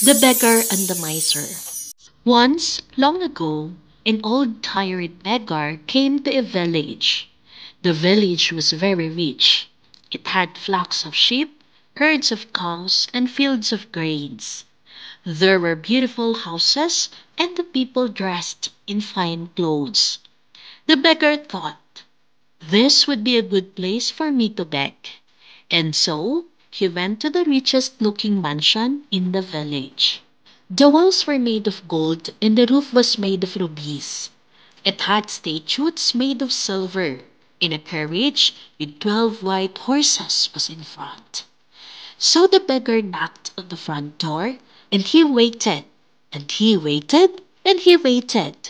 The Beggar and the Miser. Once, long ago, an old tired beggar came to a village. The village was very rich. It had flocks of sheep, herds of cows, and fields of grains. There were beautiful houses, and the people dressed in fine clothes. The beggar thought, this would be a good place for me to beg. And so, he went to the richest looking mansion in the village. The walls were made of gold and the roof was made of rubies. It had statues made of silver, and a carriage with 12 white horses was in front. So the beggar knocked on the front door, and he waited, and he waited, and he waited.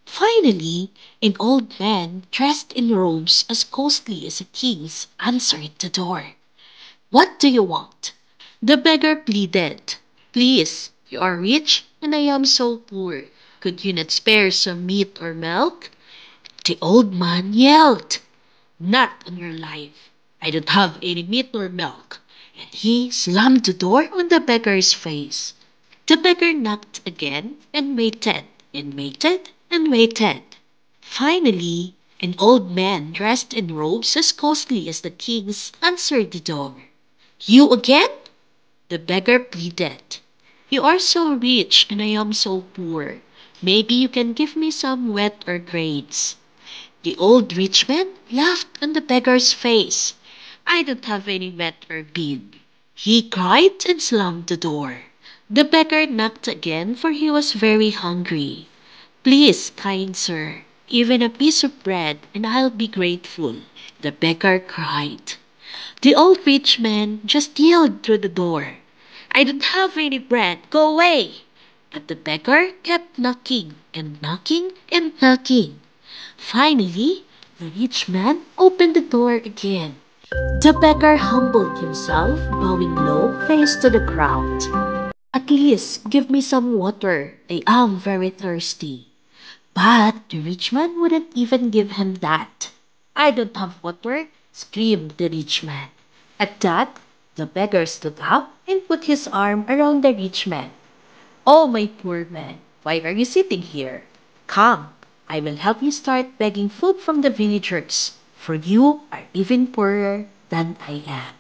Finally, an old man dressed in robes as costly as a king's answered the door. What do you want? The beggar pleaded. Please, you are rich and I am so poor. Could you not spare some meat or milk? The old man yelled. Not on your life. I don't have any meat or milk. And he slammed the door on the beggar's face. The beggar knocked again and waited and waited and waited. Finally, an old man dressed in robes as costly as the king's answered the door. You again? The beggar pleaded. You are so rich and I am so poor. Maybe you can give me some wheat or grains. The old rich man laughed in the beggar's face. I don't have any wheat or bean. He cried and slammed the door. The beggar knocked again for he was very hungry. Please, kind sir, even a piece of bread and I'll be grateful. The beggar cried. The old rich man just yelled through the door. I don't have any bread. Go away. But the beggar kept knocking and knocking and knocking. Finally, the rich man opened the door again. The beggar humbled himself, bowing low, face to the ground. At least give me some water. I am very thirsty. But the rich man wouldn't even give him that. I don't have water, screamed the rich man. At that, the beggar stood up and put his arm around the rich man. Oh, my poor man, why are you sitting here? Come, I will help you start begging food from the villagers, for you are even poorer than I am.